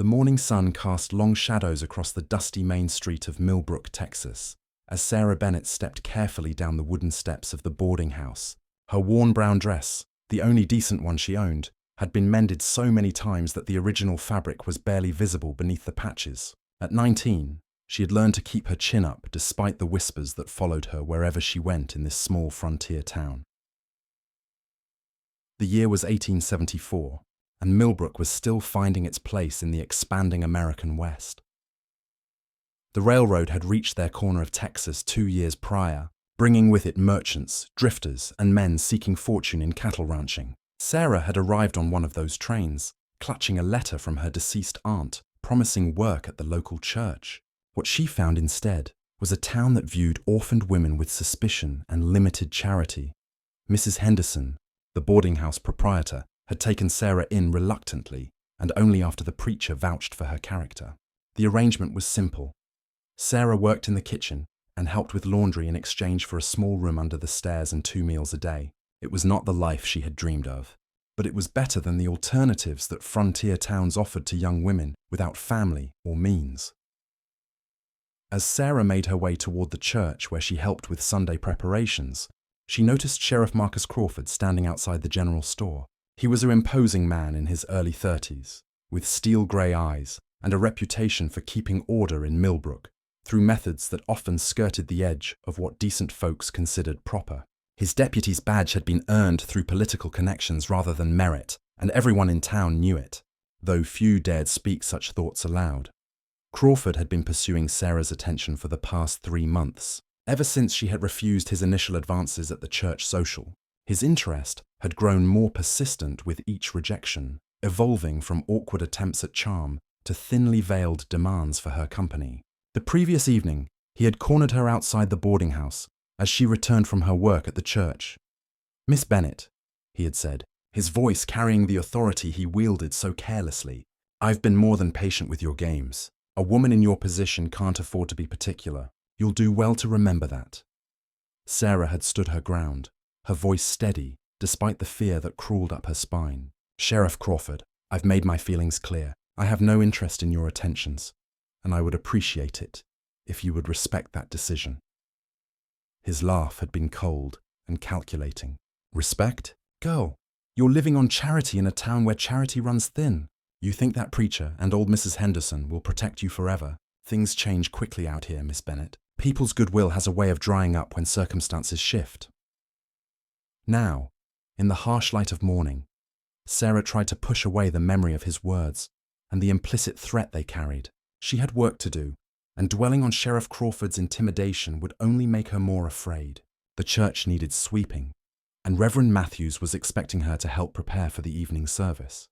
The morning sun cast long shadows across the dusty main street of Millbrook, Texas, as Sarah Bennett stepped carefully down the wooden steps of the boarding house. Her worn brown dress, the only decent one she owned, had been mended so many times that the original fabric was barely visible beneath the patches. At 19, she had learned to keep her chin up despite the whispers that followed her wherever she went in this small frontier town. The year was 1874, and Millbrook was still finding its place in the expanding American West. The railroad had reached their corner of Texas 2 years prior, bringing with it merchants, drifters, and men seeking fortune in cattle ranching. Sarah had arrived on one of those trains, clutching a letter from her deceased aunt, promising work at the local church. What she found instead was a town that viewed orphaned women with suspicion and limited charity. Mrs. Henderson, the boarding house proprietor, had taken Sarah in reluctantly and only after the preacher vouched for her character. The arrangement was simple. Sarah worked in the kitchen and helped with laundry in exchange for a small room under the stairs and 2 meals a day. It was not the life she had dreamed of, but it was better than the alternatives that frontier towns offered to young women without family or means. As Sarah made her way toward the church where she helped with Sunday preparations, she noticed Sheriff Marcus Crawford standing outside the general store. He was an imposing man in his early 30s, with steel-grey eyes and a reputation for keeping order in Millbrook through methods that often skirted the edge of what decent folks considered proper. His deputy's badge had been earned through political connections rather than merit, and everyone in town knew it, though few dared speak such thoughts aloud. Crawford had been pursuing Sarah's attention for the past 3 months, ever since she had refused his initial advances at the church social. His interest had grown more persistent with each rejection, evolving from awkward attempts at charm to thinly veiled demands for her company. The previous evening, he had cornered her outside the boarding house as she returned from her work at the church. "Miss Bennett," he had said, his voice carrying the authority he wielded so carelessly, "I've been more than patient with your games. A woman in your position can't afford to be particular. You'll do well to remember that." Sarah had stood her ground, her voice steady, despite the fear that crawled up her spine. "Sheriff Crawford, I've made my feelings clear. I have no interest in your attentions, and I would appreciate it if you would respect that decision." His laugh had been cold and calculating. "Respect? Girl, you're living on charity in a town where charity runs thin. You think that preacher and old Mrs. Henderson will protect you forever? Things change quickly out here, Miss Bennett. People's goodwill has a way of drying up when circumstances shift." Now, in the harsh light of morning, Sarah tried to push away the memory of his words and the implicit threat they carried. She had work to do, and dwelling on Sheriff Crawford's intimidation would only make her more afraid. The church needed sweeping, and Reverend Matthews was expecting her to help prepare for the evening service.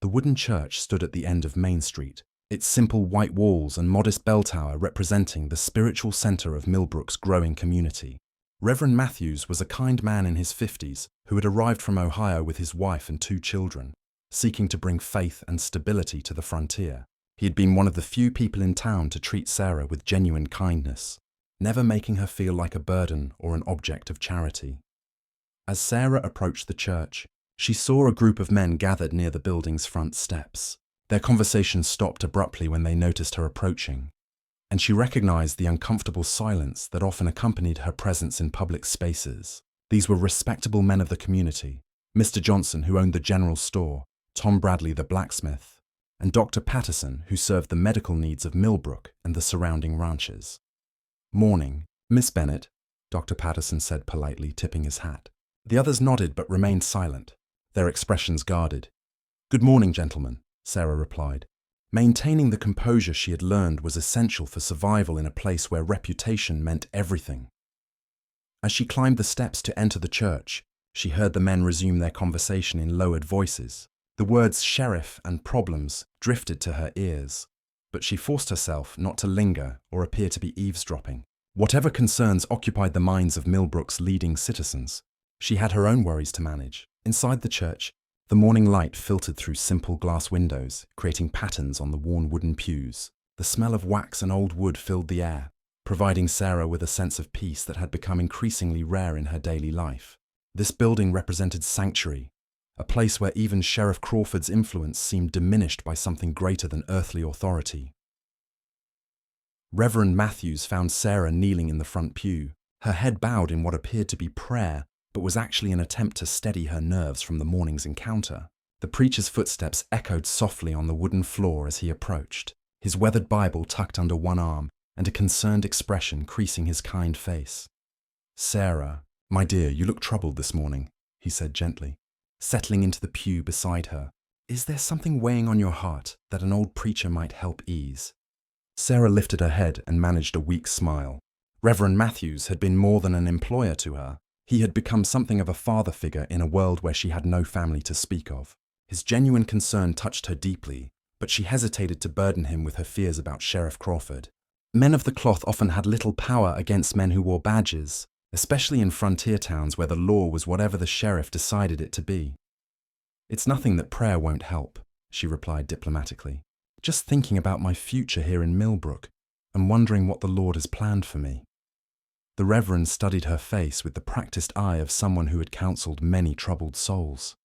The wooden church stood at the end of Main Street, its simple white walls and modest bell tower representing the spiritual center of Millbrook's growing community. Reverend Matthews was a kind man in his 50s who had arrived from Ohio with his wife and 2 children, seeking to bring faith and stability to the frontier. He had been one of the few people in town to treat Sarah with genuine kindness, never making her feel like a burden or an object of charity. As Sarah approached the church, she saw a group of men gathered near the building's front steps. Their conversation stopped abruptly when they noticed her approaching, and she recognized the uncomfortable silence that often accompanied her presence in public spaces. These were respectable men of the community: Mr. Johnson, who owned the general store, Tom Bradley, the blacksmith, and Dr. Patterson, who served the medical needs of Millbrook and the surrounding ranches. "Morning, Miss Bennett," Dr. Patterson said politely, tipping his hat. The others nodded but remained silent, their expressions guarded. "Good morning, gentlemen," Sarah replied. Maintaining the composure she had learned was essential for survival in a place where reputation meant everything. As she climbed the steps to enter the church, she heard the men resume their conversation in lowered voices. The words sheriff and problems drifted to her ears, but she forced herself not to linger or appear to be eavesdropping. Whatever concerns occupied the minds of Millbrook's leading citizens, she had her own worries to manage. Inside the church, the morning light filtered through simple glass windows, creating patterns on the worn wooden pews. The smell of wax and old wood filled the air, providing Sarah with a sense of peace that had become increasingly rare in her daily life. This building represented sanctuary, a place where even Sheriff Crawford's influence seemed diminished by something greater than earthly authority. Reverend Matthews found Sarah kneeling in the front pew, her head bowed in what appeared to be prayer, but was actually an attempt to steady her nerves from the morning's encounter. The preacher's footsteps echoed softly on the wooden floor as he approached, his weathered Bible tucked under one arm and a concerned expression creasing his kind face. "Sarah, my dear, you look troubled this morning," he said gently, settling into the pew beside her. "Is there something weighing on your heart that an old preacher might help ease?" Sarah lifted her head and managed a weak smile. Reverend Matthews had been more than an employer to her. He had become something of a father figure in a world where she had no family to speak of. His genuine concern touched her deeply, but she hesitated to burden him with her fears about Sheriff Crawford. Men of the cloth often had little power against men who wore badges, especially in frontier towns where the law was whatever the sheriff decided it to be. "It's nothing that prayer won't help," she replied diplomatically. "Just thinking about my future here in Millbrook and wondering what the Lord has planned for me." The Reverend studied her face with the practiced eye of someone who had counseled many troubled souls.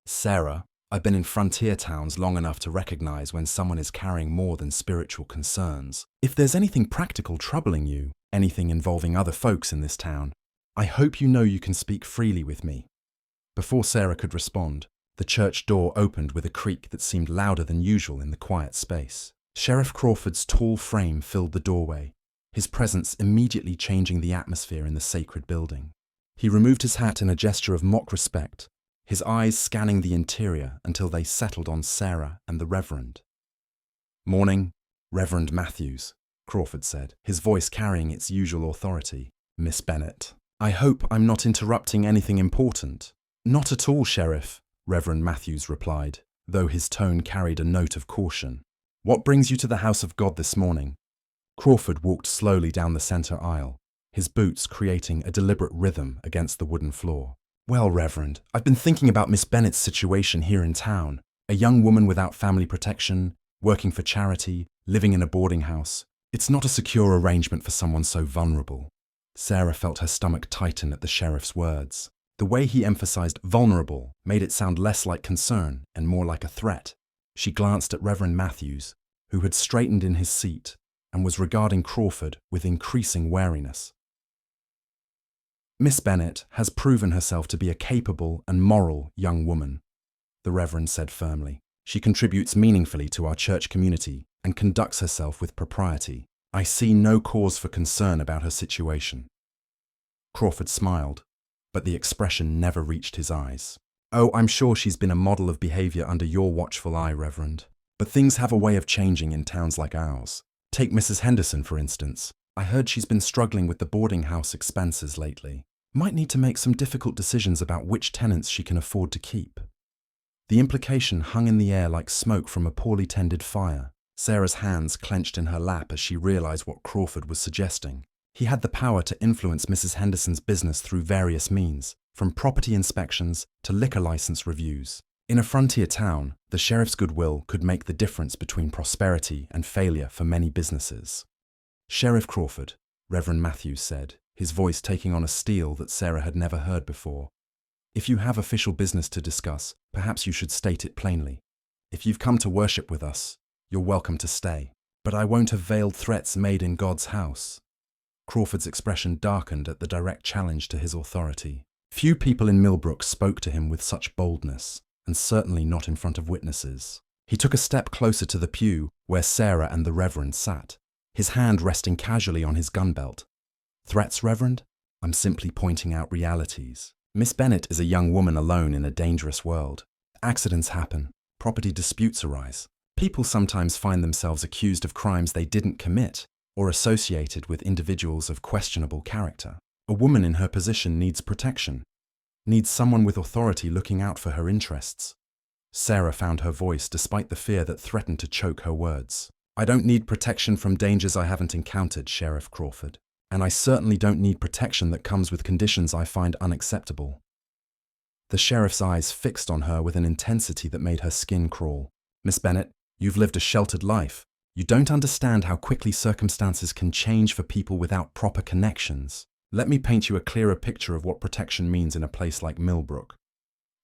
"Sarah, I've been in frontier towns long enough to recognize when someone is carrying more than spiritual concerns. If there's anything practical troubling you, anything involving other folks in this town, I hope you know you can speak freely with me." Before Sarah could respond, the church door opened with a creak that seemed louder than usual in the quiet space. Sheriff Crawford's tall frame filled the doorway, his presence immediately changing the atmosphere in the sacred building. He removed his hat in a gesture of mock respect, his eyes scanning the interior until they settled on Sarah and the Reverend. "Morning, Reverend Matthews," Crawford said, his voice carrying its usual authority. "Miss Bennett, I hope I'm not interrupting anything important." "Not at all, Sheriff," Reverend Matthews replied, though his tone carried a note of caution. "What brings you to the house of God this morning?" Crawford walked slowly down the center aisle, his boots creating a deliberate rhythm against the wooden floor. "Well, Reverend, I've been thinking about Miss Bennett's situation here in town. A young woman without family protection, working for charity, living in a boarding house. It's not a secure arrangement for someone so vulnerable." Sarah felt her stomach tighten at the sheriff's words. The way he emphasized vulnerable made it sound less like concern and more like a threat. She glanced at Reverend Matthews, who had straightened in his seat and was regarding Crawford with increasing wariness. "Miss Bennett has proven herself to be a capable and moral young woman," the Reverend said firmly. "She contributes meaningfully to our church community and conducts herself with propriety. I see no cause for concern about her situation." Crawford smiled, but the expression never reached his eyes. "Oh, I'm sure she's been a model of behavior under your watchful eye, Reverend. But things have a way of changing in towns like ours. Take Mrs. Henderson, for instance. I heard she's been struggling with the boarding house expenses lately. Might need to make some difficult decisions about which tenants she can afford to keep." The implication hung in the air like smoke from a poorly tended fire. Sarah's hands clenched in her lap as she realized what Crawford was suggesting. He had the power to influence Mrs. Henderson's business through various means, from property inspections to liquor license reviews. In a frontier town, the sheriff's goodwill could make the difference between prosperity and failure for many businesses. "Sheriff Crawford," Reverend Matthews said, his voice taking on a steel that Sarah had never heard before. "If you have official business to discuss, perhaps you should state it plainly. If you've come to worship with us, you're welcome to stay. But I won't have veiled threats made in God's house." Crawford's expression darkened at the direct challenge to his authority. Few people in Millbrook spoke to him with such boldness, and certainly not in front of witnesses. He took a step closer to the pew where Sarah and the Reverend sat, his hand resting casually on his gun belt. "Threats, Reverend? I'm simply pointing out realities. Miss Bennett is a young woman alone in a dangerous world. Accidents happen. Property disputes arise. People sometimes find themselves accused of crimes they didn't commit or associated with individuals of questionable character. A woman in her position needs protection, needs someone with authority looking out for her interests." Sarah found her voice despite the fear that threatened to choke her words. "I don't need protection from dangers I haven't encountered, Sheriff Crawford. And I certainly don't need protection that comes with conditions I find unacceptable." The sheriff's eyes fixed on her with an intensity that made her skin crawl. "Miss Bennett, you've lived a sheltered life. You don't understand how quickly circumstances can change for people without proper connections. Let me paint you a clearer picture of what protection means in a place like Millbrook."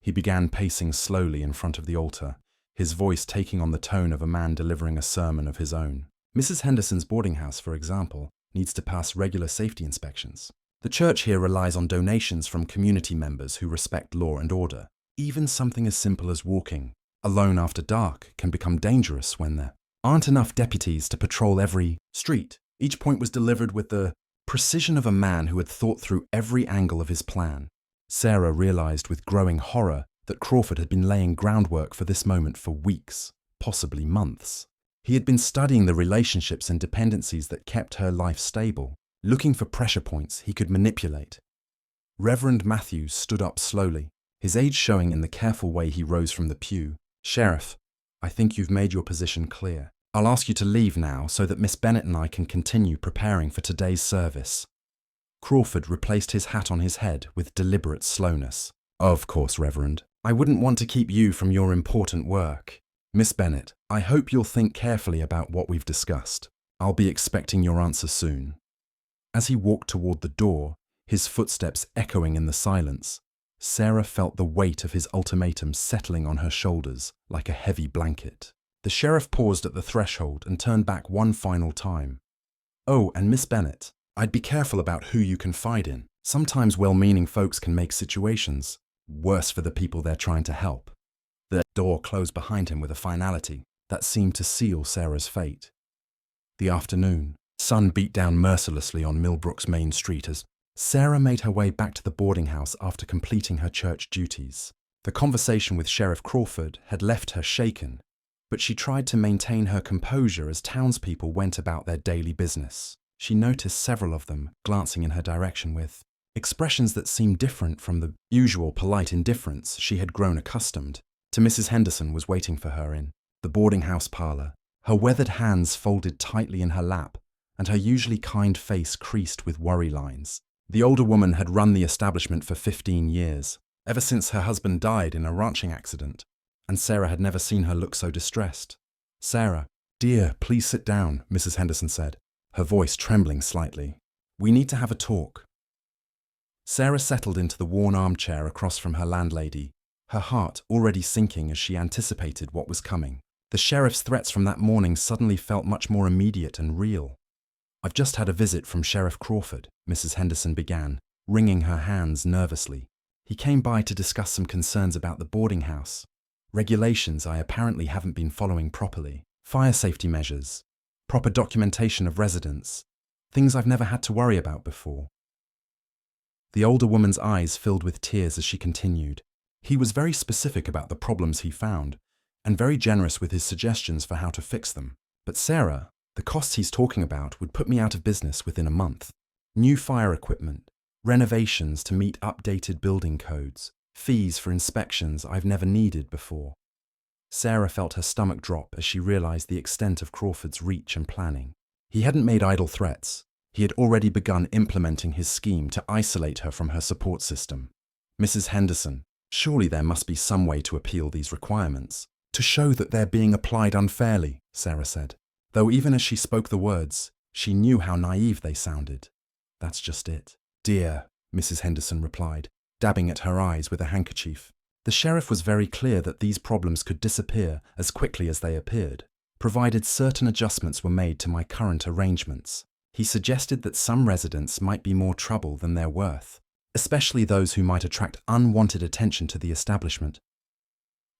He began pacing slowly in front of the altar, his voice taking on the tone of a man delivering a sermon of his own. Mrs. Henderson's boarding house, for example, needs to pass regular safety inspections. The church here relies on donations from community members who respect law and order. Even something as simple as walking alone after dark can become dangerous when there aren't enough deputies to patrol every street. Each point was delivered with the precision of a man who had thought through every angle of his plan. Sarah realized with growing horror that Crawford had been laying groundwork for this moment for weeks, possibly months. He had been studying the relationships and dependencies that kept her life stable, looking for pressure points he could manipulate. Reverend Matthews stood up slowly, his age showing in the careful way he rose from the pew. "Sheriff, I think you've made your position clear. I'll ask you to leave now so that Miss Bennett and I can continue preparing for today's service." Crawford replaced his hat on his head with deliberate slowness. "Of course, Reverend. I wouldn't want to keep you from your important work. Miss Bennett, I hope you'll think carefully about what we've discussed. I'll be expecting your answer soon." As he walked toward the door, his footsteps echoing in the silence, Sarah felt the weight of his ultimatum settling on her shoulders like a heavy blanket. The sheriff paused at the threshold and turned back one final time. "Oh, and Miss Bennett, I'd be careful about who you confide in. Sometimes well-meaning folks can make situations worse for the people they're trying to help." The door closed behind him with a finality that seemed to seal Sarah's fate. The afternoon sun beat down mercilessly on Millbrook's main street as Sarah made her way back to the boarding house after completing her church duties. The conversation with Sheriff Crawford had left her shaken, but she tried to maintain her composure as townspeople went about their daily business. She noticed several of them glancing in her direction with expressions that seemed different from the usual polite indifference she had grown accustomed to. Mrs. Henderson was waiting for her in the boarding house parlor, her weathered hands folded tightly in her lap and her usually kind face creased with worry lines. The older woman had run the establishment for 15 years, ever since her husband died in a ranching accident, and Sarah had never seen her look so distressed. "Sarah, dear, please sit down," Mrs. Henderson said, her voice trembling slightly. "We need to have a talk." Sarah settled into the worn armchair across from her landlady, her heart already sinking as she anticipated what was coming. The sheriff's threats from that morning suddenly felt much more immediate and real. "I've just had a visit from Sheriff Crawford," Mrs. Henderson began, wringing her hands nervously. "He came by to discuss some concerns about the boarding house. Regulations I apparently haven't been following properly, fire safety measures, proper documentation of residents, things I've never had to worry about before." The older woman's eyes filled with tears as she continued. He was very specific about the problems he found, and very generous with his suggestions for how to fix them. "But Sarah, the costs he's talking about would put me out of business within a month. New fire equipment, renovations to meet updated building codes, fees for inspections I've never needed before." Sarah felt her stomach drop as she realized the extent of Crawford's reach and planning. He hadn't made idle threats. He had already begun implementing his scheme to isolate her from her support system. "Mrs. Henderson, surely there must be some way to appeal these requirements, to show that they're being applied unfairly," Sarah said. Though even as she spoke the words, she knew how naive they sounded. "That's just it, dear," Mrs. Henderson replied, dabbing at her eyes with a handkerchief. The sheriff was very clear that these problems could disappear as quickly as they appeared, provided certain adjustments were made to my current arrangements. He suggested that some residents might be more trouble than they're worth, especially those who might attract unwanted attention to the establishment.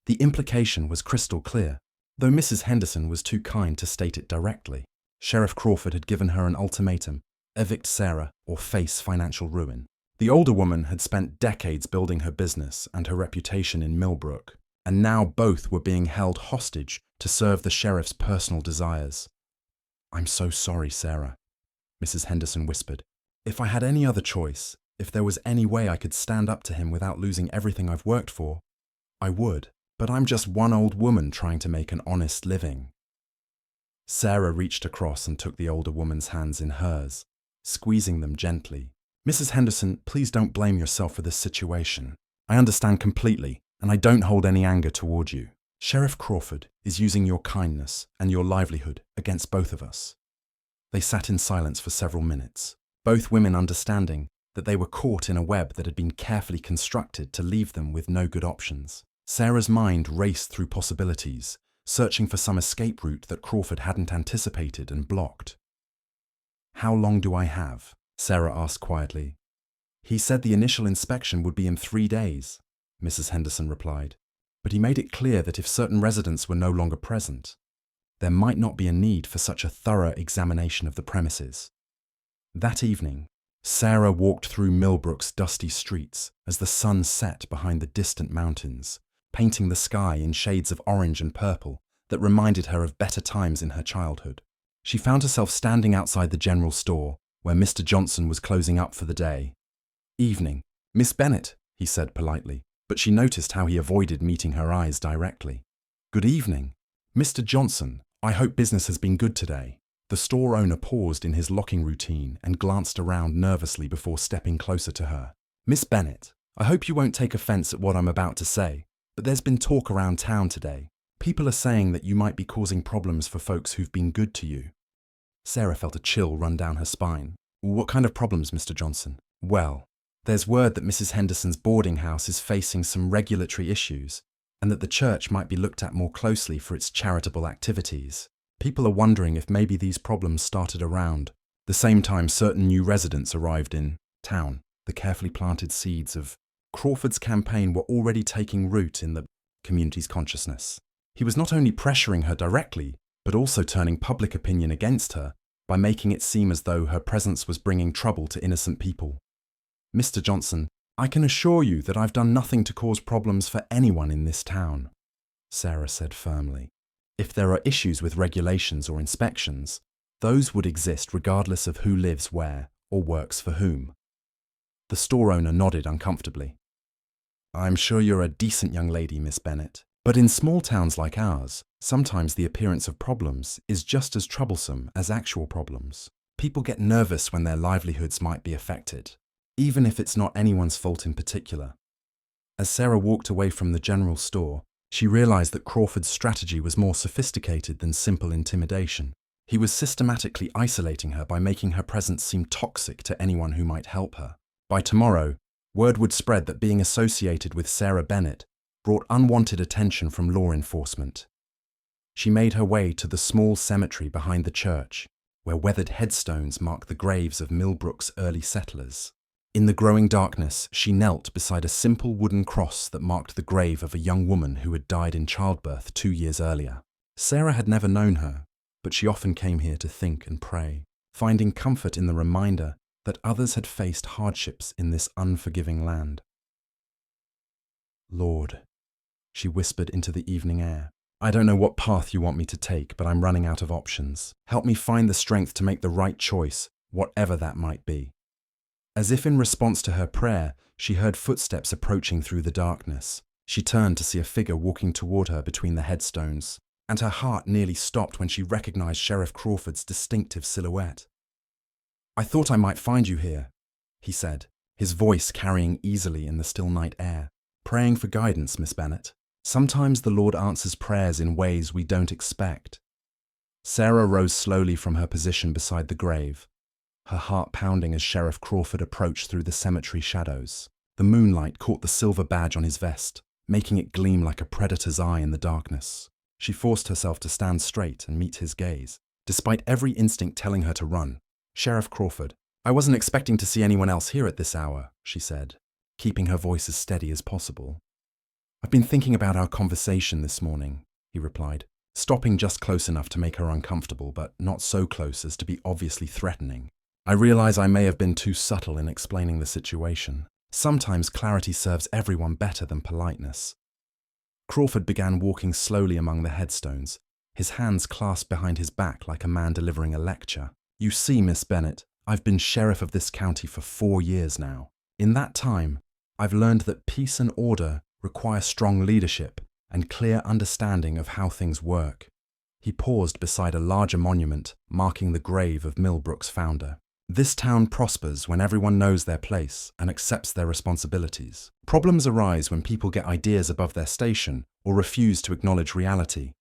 The implication was crystal clear, though Mrs. Henderson was too kind to state it directly. Sheriff Crawford had given her an ultimatum: evict Sarah or face financial ruin. The older woman had spent decades building her business and her reputation in Millbrook, and now both were being held hostage to serve the sheriff's personal desires. "I'm so sorry, Sarah," Mrs. Henderson whispered. "If I had any other choice, if there was any way I could stand up to him without losing everything I've worked for, I would. But I'm just one old woman trying to make an honest living." Sarah reached across and took the older woman's hands in hers, squeezing them gently. "Mrs. Henderson, please don't blame yourself for this situation. I understand completely, and I don't hold any anger toward you. Sheriff Crawford is using your kindness and your livelihood against both of us." They sat in silence for several minutes, both women understanding that they were caught in a web that had been carefully constructed to leave them with no good options. Sarah's mind raced through possibilities, searching for some escape route that Crawford hadn't anticipated and blocked. "How long do I have?" Sarah asked quietly. "He said the initial inspection would be in 3 days," Mrs. Henderson replied, "but he made it clear that if certain residents were no longer present, there might not be a need for such a thorough examination of the premises." That evening, Sarah walked through Millbrook's dusty streets as the sun set behind the distant mountains, painting the sky in shades of orange and purple that reminded her of better times in her childhood. She found herself standing outside the general store, where Mr. Johnson was closing up for the day. "Evening, Miss Bennett," he said politely, but she noticed how he avoided meeting her eyes directly. "Good evening. Mr. Johnson, I hope business has been good today." The store owner paused in his locking routine and glanced around nervously before stepping closer to her. "Miss Bennett, I hope you won't take offense at what I'm about to say, but there's been talk around town today. People are saying that you might be causing problems for folks who've been good to you." Sarah felt a chill run down her spine. "What kind of problems, Mr. Johnson?" "Well, there's word that Mrs. Henderson's boarding house is facing some regulatory issues, and that the church might be looked at more closely for its charitable activities. People are wondering if maybe these problems started around the same time certain new residents arrived in town." The carefully planted seeds of Crawford's campaign were already taking root in the community's consciousness. He was not only pressuring her directly, but also turning public opinion against her by making it seem as though her presence was bringing trouble to innocent people. "Mr. Johnson, I can assure you that I've done nothing to cause problems for anyone in this town," Sarah said firmly. "If there are issues with regulations or inspections, those would exist regardless of who lives where or works for whom." The store owner nodded uncomfortably. "I'm sure you're a decent young lady, Miss Bennett, but in small towns like ours, sometimes the appearance of problems is just as troublesome as actual problems. People get nervous when their livelihoods might be affected, even if it's not anyone's fault in particular." As Sarah walked away from the general store, she realized that Crawford's strategy was more sophisticated than simple intimidation. He was systematically isolating her by making her presence seem toxic to anyone who might help her. By tomorrow, word would spread that being associated with Sarah Bennett brought unwanted attention from law enforcement. She made her way to the small cemetery behind the church, where weathered headstones marked the graves of Millbrook's early settlers. In the growing darkness, she knelt beside a simple wooden cross that marked the grave of a young woman who had died in childbirth 2 years earlier. Sarah had never known her, but she often came here to think and pray, finding comfort in the reminder that others had faced hardships in this unforgiving land. "Lord," she whispered into the evening air, "I don't know what path you want me to take, but I'm running out of options. Help me find the strength to make the right choice, whatever that might be." As if in response to her prayer, she heard footsteps approaching through the darkness. She turned to see a figure walking toward her between the headstones, and her heart nearly stopped when she recognized Sheriff Crawford's distinctive silhouette. "I thought I might find you here," he said, his voice carrying easily in the still night air. "Praying for guidance, Miss Bennett. Sometimes the Lord answers prayers in ways we don't expect." Sarah rose slowly from her position beside the grave, her heart pounding as Sheriff Crawford approached through the cemetery shadows. The moonlight caught the silver badge on his vest, making it gleam like a predator's eye in the darkness. She forced herself to stand straight and meet his gaze, despite every instinct telling her to run. "Sheriff Crawford, I wasn't expecting to see anyone else here at this hour," she said, keeping her voice as steady as possible. "I've been thinking about our conversation this morning," he replied, stopping just close enough to make her uncomfortable, but not so close as to be obviously threatening. "I realize I may have been too subtle in explaining the situation. Sometimes clarity serves everyone better than politeness." Crawford began walking slowly among the headstones, his hands clasped behind his back like a man delivering a lecture. "You see, Miss Bennett, I've been sheriff of this county for 4 years now. In that time, I've learned that peace and order require strong leadership and clear understanding of how things work." He paused beside a larger monument marking the grave of Millbrook's founder. "This town prospers when everyone knows their place and accepts their responsibilities. Problems arise when people get ideas above their station or refuse to acknowledge reality."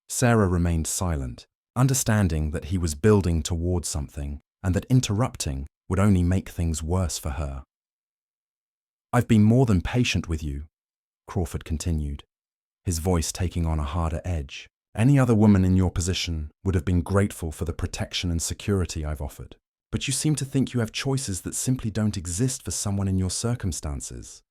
Sarah remained silent, understanding that he was building towards something and that interrupting would only make things worse for her. I've been more than patient with you, Crawford continued, his voice taking on a harder edge. Any other woman in your position would have been grateful for the protection and security I've offered. But you seem to think you have choices that simply don't exist for someone in your circumstances.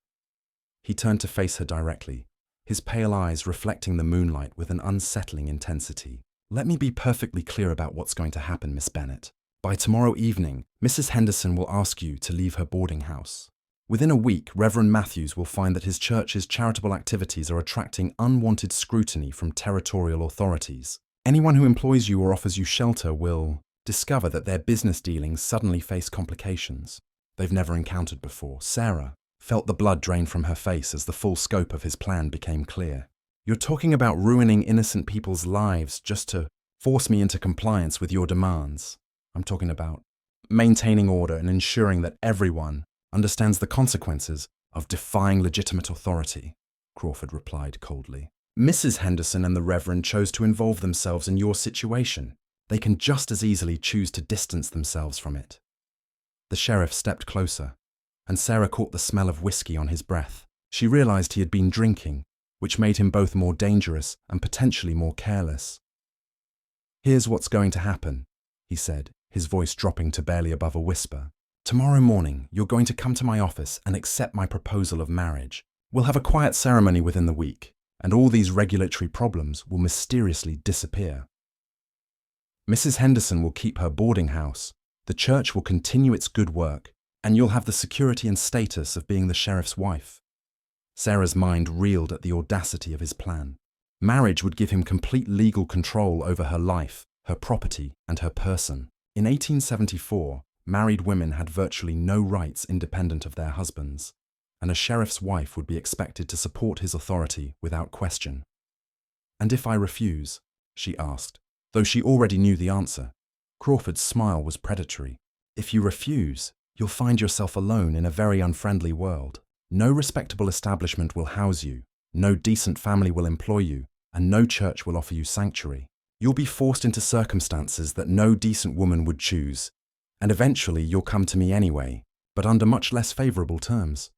He turned to face her directly, his pale eyes reflecting the moonlight with an unsettling intensity. Let me be perfectly clear about what's going to happen, Miss Bennett. By tomorrow evening, Mrs. Henderson will ask you to leave her boarding house. Within a week, Reverend Matthews will find that his church's charitable activities are attracting unwanted scrutiny from territorial authorities. Anyone who employs you or offers you shelter will discover that their business dealings suddenly face complications they've never encountered before. Sarah felt the blood drain from her face as the full scope of his plan became clear. You're talking about ruining innocent people's lives just to force me into compliance with your demands. I'm talking about maintaining order and ensuring that everyone understands the consequences of defying legitimate authority, Crawford replied coldly. Mrs. Henderson and the Reverend chose to involve themselves in your situation. They can just as easily choose to distance themselves from it. The sheriff stepped closer, and Sarah caught the smell of whiskey on his breath. She realized he had been drinking, which made him both more dangerous and potentially more careless. Here's what's going to happen, he said, his voice dropping to barely above a whisper. Tomorrow morning, you're going to come to my office and accept my proposal of marriage. We'll have a quiet ceremony within the week, and all these regulatory problems will mysteriously disappear. Mrs. Henderson will keep her boarding house, the church will continue its good work, and you'll have the security and status of being the sheriff's wife. Sarah's mind reeled at the audacity of his plan. Marriage would give him complete legal control over her life, her property, and her person. In 1874, married women had virtually no rights independent of their husbands, and a sheriff's wife would be expected to support his authority without question. And if I refuse? She asked, though she already knew the answer. Crawford's smile was predatory. If you refuse, you'll find yourself alone in a very unfriendly world. No respectable establishment will house you, no decent family will employ you, and no church will offer you sanctuary. You'll be forced into circumstances that no decent woman would choose, and eventually you'll come to me anyway, but under much less favorable terms.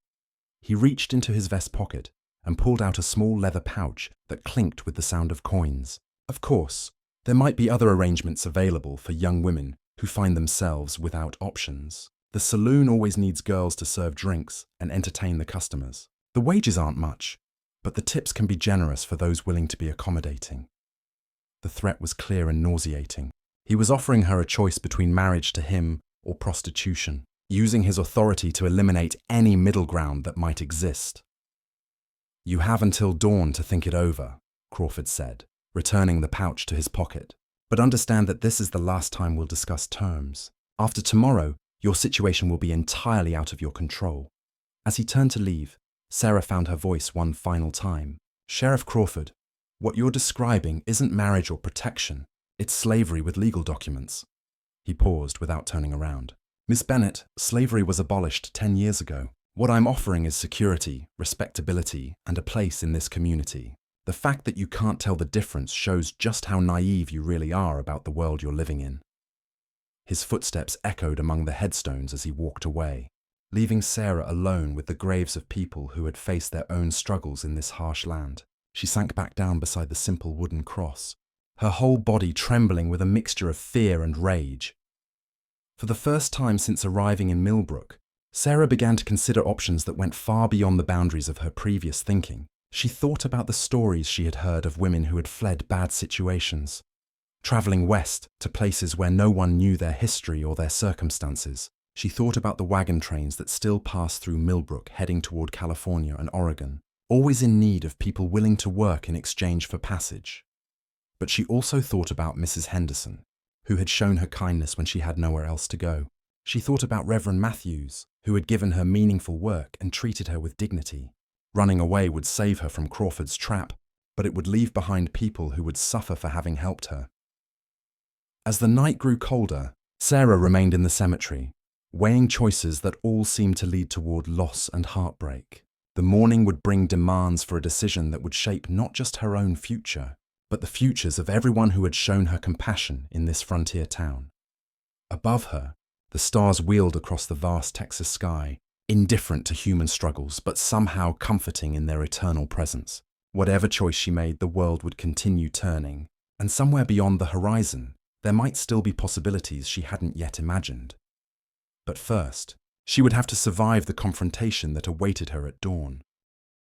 He reached into his vest pocket and pulled out a small leather pouch that clinked with the sound of coins. Of course, there might be other arrangements available for young women who find themselves without options. The saloon always needs girls to serve drinks and entertain the customers. The wages aren't much, but the tips can be generous for those willing to be accommodating. The threat was clear and nauseating. He was offering her a choice between marriage to him or prostitution, using his authority to eliminate any middle ground that might exist. You have until dawn to think it over, Crawford said, returning the pouch to his pocket. But understand that this is the last time we'll discuss terms. After tomorrow, your situation will be entirely out of your control. As he turned to leave, Sarah found her voice one final time. Sheriff Crawford, what you're describing isn't marriage or protection. It's slavery with legal documents. He paused without turning around. Miss Bennett, slavery was abolished 10 years ago. What I'm offering is security, respectability, and a place in this community. The fact that you can't tell the difference shows just how naive you really are about the world you're living in. His footsteps echoed among the headstones as he walked away, leaving Sarah alone with the graves of people who had faced their own struggles in this harsh land. She sank back down beside the simple wooden cross, her whole body trembling with a mixture of fear and rage. For the first time since arriving in Millbrook, Sarah began to consider options that went far beyond the boundaries of her previous thinking. She thought about the stories she had heard of women who had fled bad situations, traveling west to places where no one knew their history or their circumstances. She thought about the wagon trains that still passed through Millbrook heading toward California and Oregon, always in need of people willing to work in exchange for passage. But she also thought about Mrs. Henderson, who had shown her kindness when she had nowhere else to go. She thought about Reverend Matthews, who had given her meaningful work and treated her with dignity. Running away would save her from Crawford's trap, but it would leave behind people who would suffer for having helped her. As the night grew colder, Sarah remained in the cemetery, weighing choices that all seemed to lead toward loss and heartbreak. The morning would bring demands for a decision that would shape not just her own future, but the futures of everyone who had shown her compassion in this frontier town. Above her, the stars wheeled across the vast Texas sky, indifferent to human struggles, but somehow comforting in their eternal presence. Whatever choice she made, the world would continue turning, and somewhere beyond the horizon, there might still be possibilities she hadn't yet imagined. But first, she would have to survive the confrontation that awaited her at dawn.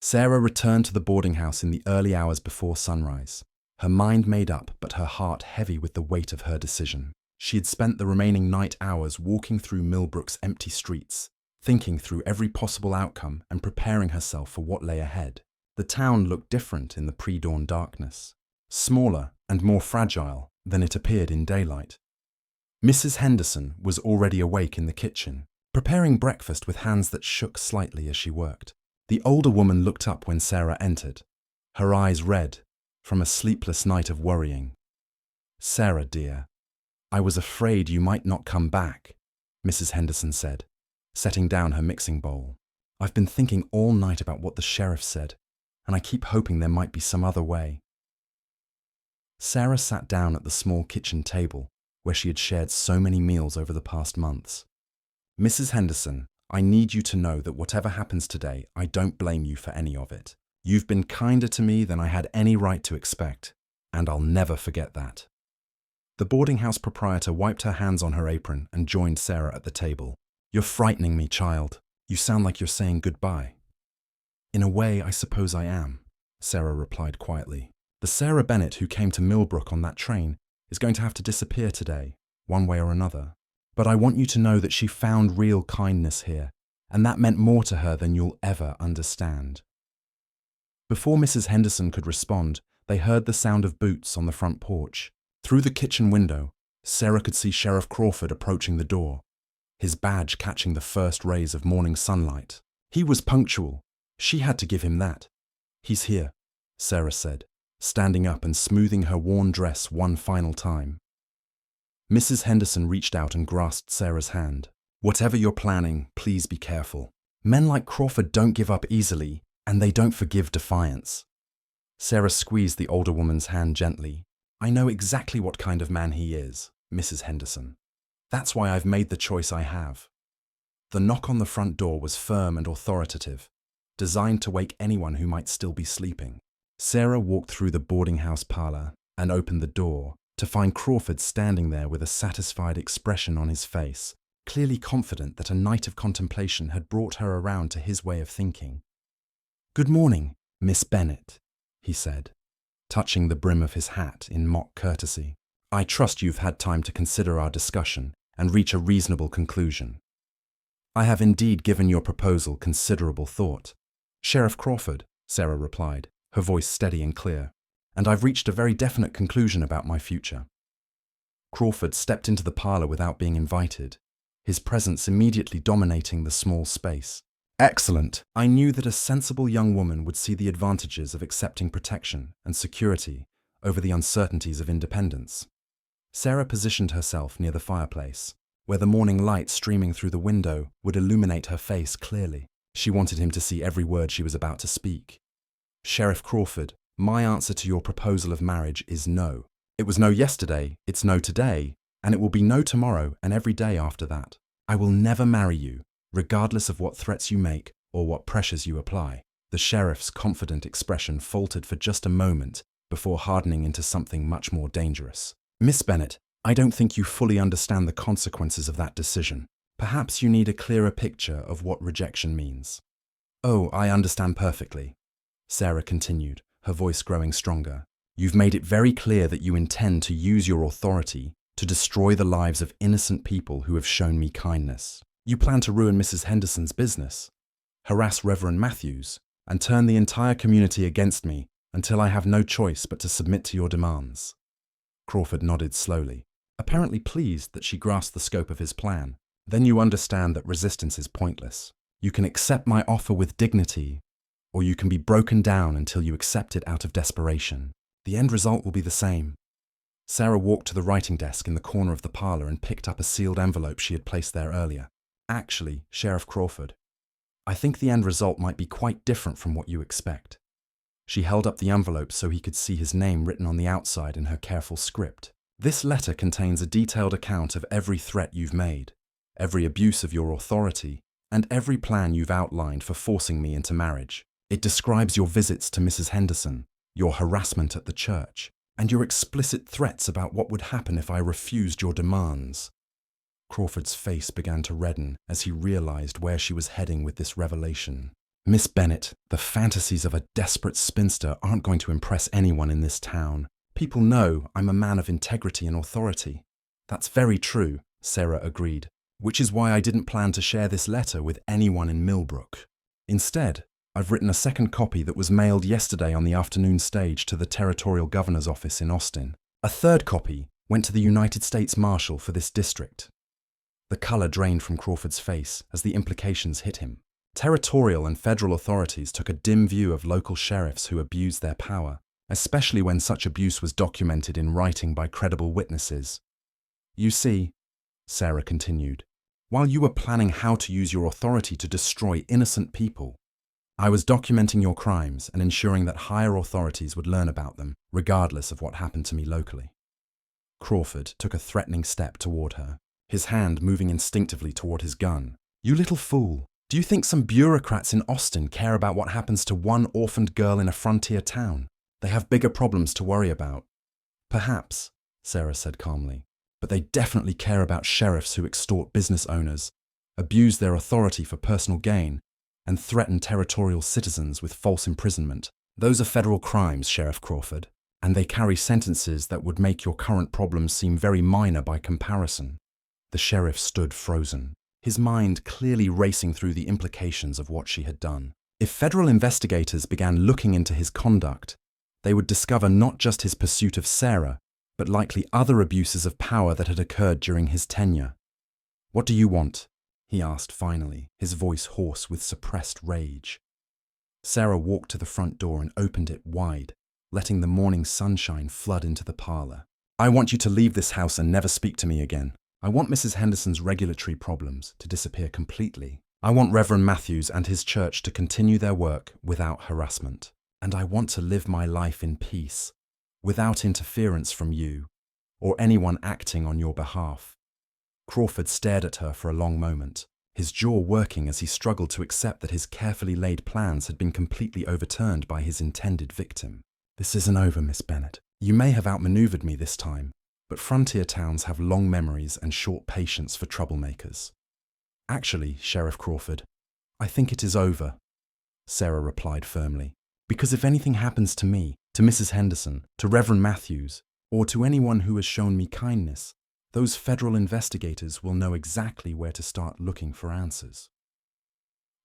Sarah returned to the boarding house in the early hours before sunrise, her mind made up but her heart heavy with the weight of her decision. She had spent the remaining night hours walking through Millbrook's empty streets, thinking through every possible outcome and preparing herself for what lay ahead. The town looked different in the pre-dawn darkness, smaller and more fragile than it appeared in daylight. Mrs. Henderson was already awake in the kitchen, preparing breakfast with hands that shook slightly as she worked. The older woman looked up when Sarah entered, her eyes red from a sleepless night of worrying. "Sarah, dear, I was afraid you might not come back," Mrs. Henderson said, setting down her mixing bowl. "I've been thinking all night about what the sheriff said, and I keep hoping there might be some other way." Sarah sat down at the small kitchen table where she had shared so many meals over the past months. "Mrs. Henderson, I need you to know that whatever happens today, I don't blame you for any of it. You've been kinder to me than I had any right to expect, and I'll never forget that." The boarding house proprietor wiped her hands on her apron and joined Sarah at the table. "You're frightening me, child. You sound like you're saying goodbye." "In a way, I suppose I am," Sarah replied quietly. "The Sarah Bennett who came to Millbrook on that train is going to have to disappear today, one way or another. But I want you to know that she found real kindness here, and that meant more to her than you'll ever understand." Before Mrs. Henderson could respond, they heard the sound of boots on the front porch. Through the kitchen window, Sarah could see Sheriff Crawford approaching the door, his badge catching the first rays of morning sunlight. He was punctual. She had to give him that. "He's here," Sarah said, standing up and smoothing her worn dress one final time. Mrs. Henderson reached out and grasped Sarah's hand. "Whatever you're planning, please be careful. Men like Crawford don't give up easily, and they don't forgive defiance." Sarah squeezed the older woman's hand gently. "I know exactly what kind of man he is, Mrs. Henderson. That's why I've made the choice I have." The knock on the front door was firm and authoritative, designed to wake anyone who might still be sleeping. Sarah walked through the boarding house parlor and opened the door to find Crawford standing there with a satisfied expression on his face, clearly confident that a night of contemplation had brought her around to his way of thinking. "Good morning, Miss Bennett," he said, touching the brim of his hat in mock courtesy. "I trust you've had time to consider our discussion and reach a reasonable conclusion." "I have indeed given your proposal considerable thought, Sheriff Crawford," Sarah replied, her voice steady and clear, "and I've reached a very definite conclusion about my future." Crawford stepped into the parlor without being invited, his presence immediately dominating the small space. "Excellent. I knew that a sensible young woman would see the advantages of accepting protection and security over the uncertainties of independence." Sarah positioned herself near the fireplace, where the morning light streaming through the window would illuminate her face clearly. She wanted him to see every word she was about to speak. "Sheriff Crawford, my answer to your proposal of marriage is no. It was no yesterday, it's no today, and it will be no tomorrow and every day after that. I will never marry you, regardless of what threats you make or what pressures you apply." The sheriff's confident expression faltered for just a moment before hardening into something much more dangerous. "Miss Bennett, I don't think you fully understand the consequences of that decision. Perhaps you need a clearer picture of what rejection means." "Oh, I understand perfectly," Sarah continued, her voice growing stronger. "You've made it very clear that you intend to use your authority to destroy the lives of innocent people who have shown me kindness. You plan to ruin Mrs. Henderson's business, harass Reverend Matthews, and turn the entire community against me until I have no choice but to submit to your demands." Crawford nodded slowly, apparently pleased that she grasped the scope of his plan. "Then you understand that resistance is pointless. You can accept my offer with dignity, or you can be broken down until you accept it out of desperation. The end result will be the same." Sarah walked to the writing desk in the corner of the parlor and picked up a sealed envelope she had placed there earlier. "Actually, Sheriff Crawford, I think the end result might be quite different from what you expect." She held up the envelope so he could see his name written on the outside in her careful script. "This letter contains a detailed account of every threat you've made, every abuse of your authority, and every plan you've outlined for forcing me into marriage. It describes your visits to Mrs. Henderson, your harassment at the church, and your explicit threats about what would happen if I refused your demands." Crawford's face began to redden as he realized where she was heading with this revelation. "Miss Bennett, the fantasies of a desperate spinster aren't going to impress anyone in this town. People know I'm a man of integrity and authority." "That's very true," Sarah agreed, "which is why I didn't plan to share this letter with anyone in Millbrook. Instead, I've written a second copy that was mailed yesterday on the afternoon stage to the Territorial Governor's office in Austin. A third copy went to the United States Marshal for this district." The color drained from Crawford's face as the implications hit him. Territorial and federal authorities took a dim view of local sheriffs who abused their power, especially when such abuse was documented in writing by credible witnesses. "You see," Sarah continued, "while you were planning how to use your authority to destroy innocent people, I was documenting your crimes and ensuring that higher authorities would learn about them, regardless of what happened to me locally." Crawford took a threatening step toward her, his hand moving instinctively toward his gun. "You little fool. Do you think some bureaucrats in Austin care about what happens to one orphaned girl in a frontier town? They have bigger problems to worry about." "Perhaps," Sarah said calmly, "but they definitely care about sheriffs who extort business owners, abuse their authority for personal gain, and threaten territorial citizens with false imprisonment. Those are federal crimes, Sheriff Crawford, and they carry sentences that would make your current problems seem very minor by comparison." The sheriff stood frozen, his mind clearly racing through the implications of what she had done. If federal investigators began looking into his conduct, they would discover not just his pursuit of Sarah, but likely other abuses of power that had occurred during his tenure. "What do you want?" he asked finally, his voice hoarse with suppressed rage. Sarah walked to the front door and opened it wide, letting the morning sunshine flood into the parlor. "I want you to leave this house and never speak to me again. I want Mrs. Henderson's regulatory problems to disappear completely. I want Reverend Matthews and his church to continue their work without harassment. And I want to live my life in peace, without interference from you, or anyone acting on your behalf." Crawford stared at her for a long moment, his jaw working as he struggled to accept that his carefully laid plans had been completely overturned by his intended victim. "This isn't over, Miss Bennett. You may have outmaneuvered me this time, but frontier towns have long memories and short patience for troublemakers." "Actually, Sheriff Crawford, I think it is over," Sarah replied firmly. "Because if anything happens to me, to Mrs. Henderson, to Reverend Matthews, or to anyone who has shown me kindness, those federal investigators will know exactly where to start looking for answers."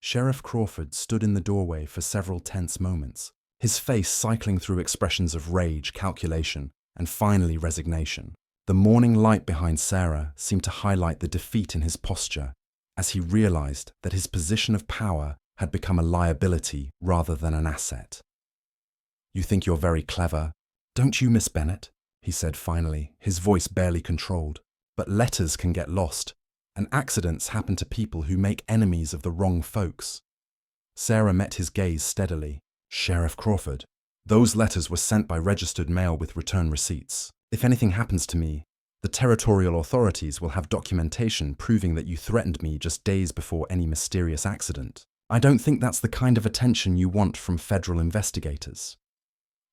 Sheriff Crawford stood in the doorway for several tense moments, his face cycling through expressions of rage, calculation, and finally resignation. The morning light behind Sarah seemed to highlight the defeat in his posture as he realized that his position of power had become a liability rather than an asset. "You think you're very clever, don't you, Miss Bennett?" he said finally, his voice barely controlled. "But letters can get lost, and accidents happen to people who make enemies of the wrong folks." Sarah met his gaze steadily. "Sheriff Crawford, those letters were sent by registered mail with return receipts. If anything happens to me, the territorial authorities will have documentation proving that you threatened me just days before any mysterious accident. I don't think that's the kind of attention you want from federal investigators."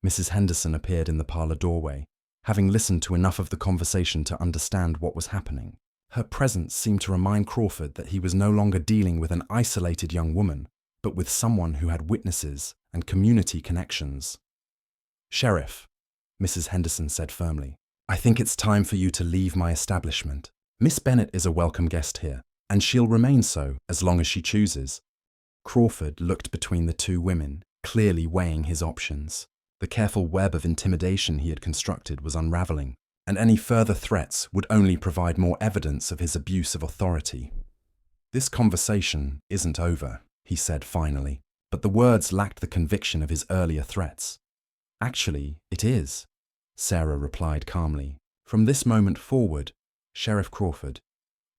Mrs. Henderson appeared in the parlor doorway, having listened to enough of the conversation to understand what was happening. Her presence seemed to remind Crawford that he was no longer dealing with an isolated young woman, but with someone who had witnesses and community connections. "Sheriff," Mrs. Henderson said firmly, "I think it's time for you to leave my establishment. Miss Bennett is a welcome guest here, and she'll remain so as long as she chooses." Crawford looked between the two women, clearly weighing his options. The careful web of intimidation he had constructed was unraveling, and any further threats would only provide more evidence of his abuse of authority. "This conversation isn't over," he said finally, but the words lacked the conviction of his earlier threats. "Actually, it is," Sarah replied calmly. "From this moment forward, Sheriff Crawford,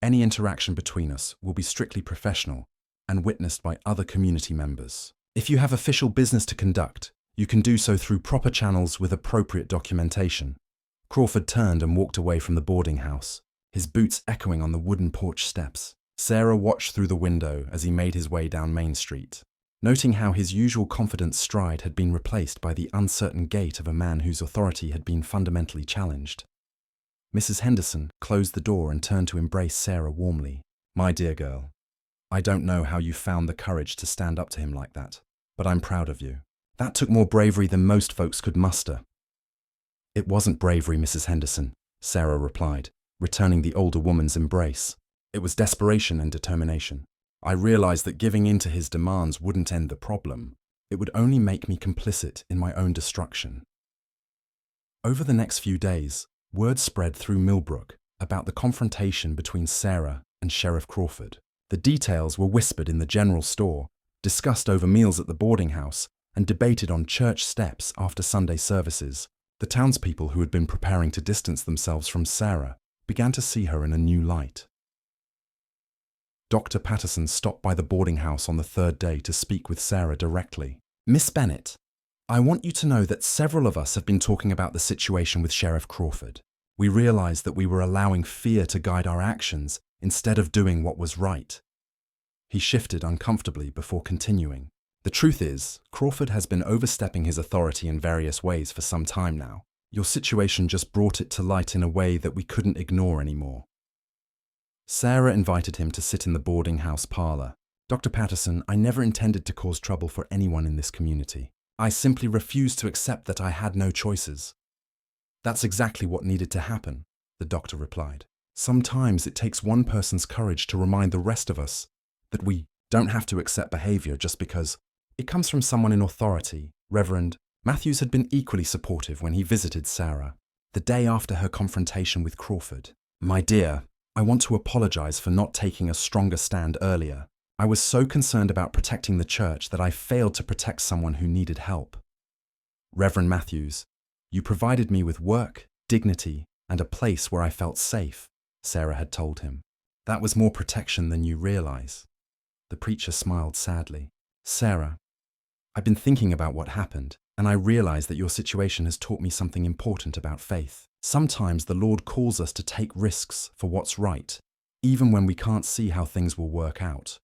any interaction between us will be strictly professional and witnessed by other community members. If you have official business to conduct, you can do so through proper channels with appropriate documentation." Crawford turned and walked away from the boarding house, his boots echoing on the wooden porch steps. Sarah watched through the window as he made his way down Main Street, noting how his usual confident stride had been replaced by the uncertain gait of a man whose authority had been fundamentally challenged. Mrs. Henderson closed the door and turned to embrace Sarah warmly. "My dear girl, I don't know how you found the courage to stand up to him like that, but I'm proud of you. That took more bravery than most folks could muster." "It wasn't bravery, Mrs. Henderson," Sarah replied, returning the older woman's embrace. "It was desperation and determination. I realized that giving in to his demands wouldn't end the problem. It would only make me complicit in my own destruction." Over the next few days, word spread through Millbrook about the confrontation between Sarah and Sheriff Crawford. The details were whispered in the general store, discussed over meals at the boarding house, and debated on church steps after Sunday services. The townspeople who had been preparing to distance themselves from Sarah began to see her in a new light. Dr. Patterson stopped by the boarding house on the third day to speak with Sarah directly. "Miss Bennett, I want you to know that several of us have been talking about the situation with Sheriff Crawford. We realized that we were allowing fear to guide our actions instead of doing what was right." He shifted uncomfortably before continuing. "The truth is, Crawford has been overstepping his authority in various ways for some time now. Your situation just brought it to light in a way that we couldn't ignore anymore." Sarah invited him to sit in the boarding house parlor. "Dr. Patterson, I never intended to cause trouble for anyone in this community. I simply refused to accept that I had no choices." "That's exactly what needed to happen," the doctor replied. "Sometimes it takes one person's courage to remind the rest of us that we don't have to accept behavior just because it comes from someone in authority." Reverend Matthews had been equally supportive when he visited Sarah the day after her confrontation with Crawford. "My dear, I want to apologize for not taking a stronger stand earlier. I was so concerned about protecting the church that I failed to protect someone who needed help." "Reverend Matthews, you provided me with work, dignity, and a place where I felt safe," Sarah had told him. "That was more protection than you realize." The preacher smiled sadly. "Sarah, I've been thinking about what happened, and I realize that your situation has taught me something important about faith. Sometimes the Lord calls us to take risks for what's right, even when we can't see how things will work out."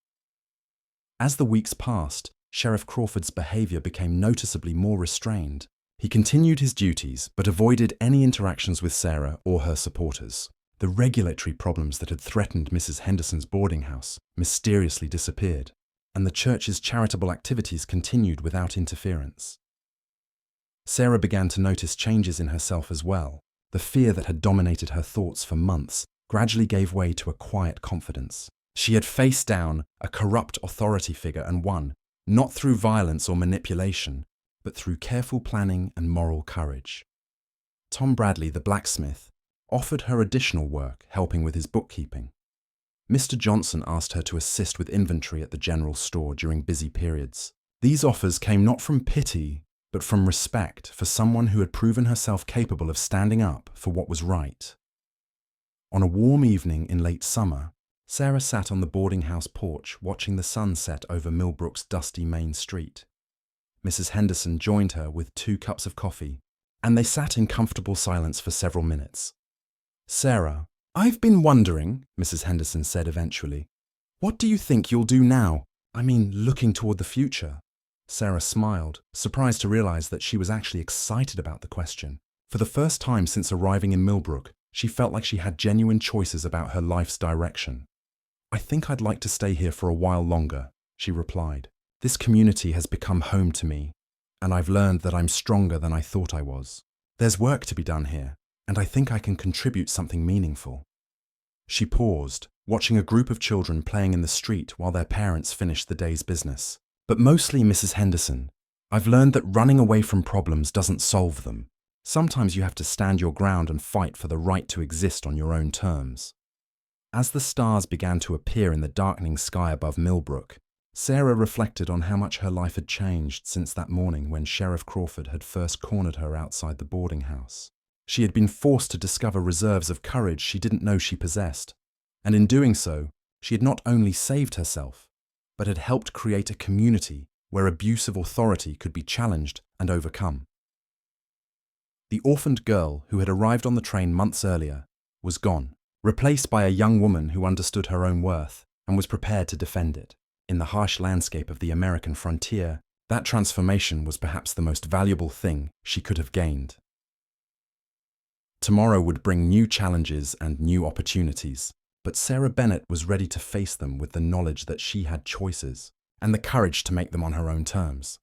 As the weeks passed, Sheriff Crawford's behavior became noticeably more restrained. He continued his duties, but avoided any interactions with Sarah or her supporters. The regulatory problems that had threatened Mrs. Henderson's boarding house mysteriously disappeared, and the church's charitable activities continued without interference. Sarah began to notice changes in herself as well. The fear that had dominated her thoughts for months gradually gave way to a quiet confidence. She had faced down a corrupt authority figure and won, not through violence or manipulation, but through careful planning and moral courage. Tom Bradley, the blacksmith, offered her additional work, helping with his bookkeeping. Mr. Johnson asked her to assist with inventory at the general store during busy periods. These offers came not from pity, but from respect for someone who had proven herself capable of standing up for what was right. On a warm evening in late summer, Sarah sat on the boarding house porch watching the sun set over Millbrook's dusty main street. Mrs. Henderson joined her with 2 cups of coffee, and they sat in comfortable silence for several minutes. "Sarah, I've been wondering," Mrs. Henderson said eventually, "what do you think you'll do now? I mean, looking toward the future." Sarah smiled, surprised to realize that she was actually excited about the question. For the first time since arriving in Millbrook, she felt like she had genuine choices about her life's direction. "I think I'd like to stay here for a while longer," she replied. "This community has become home to me, and I've learned that I'm stronger than I thought I was. There's work to be done here, and I think I can contribute something meaningful." She paused, watching a group of children playing in the street while their parents finished the day's business. "But mostly, Mrs. Henderson, I've learned that running away from problems doesn't solve them. Sometimes you have to stand your ground and fight for the right to exist on your own terms." As the stars began to appear in the darkening sky above Millbrook, Sarah reflected on how much her life had changed since that morning when Sheriff Crawford had first cornered her outside the boarding house. She had been forced to discover reserves of courage she didn't know she possessed, and in doing so, she had not only saved herself, but had helped create a community where abuse of authority could be challenged and overcome. The orphaned girl who had arrived on the train months earlier was gone, replaced by a young woman who understood her own worth and was prepared to defend it. In the harsh landscape of the American frontier, that transformation was perhaps the most valuable thing she could have gained. Tomorrow would bring new challenges and new opportunities, but Sarah Bennett was ready to face them with the knowledge that she had choices and the courage to make them on her own terms.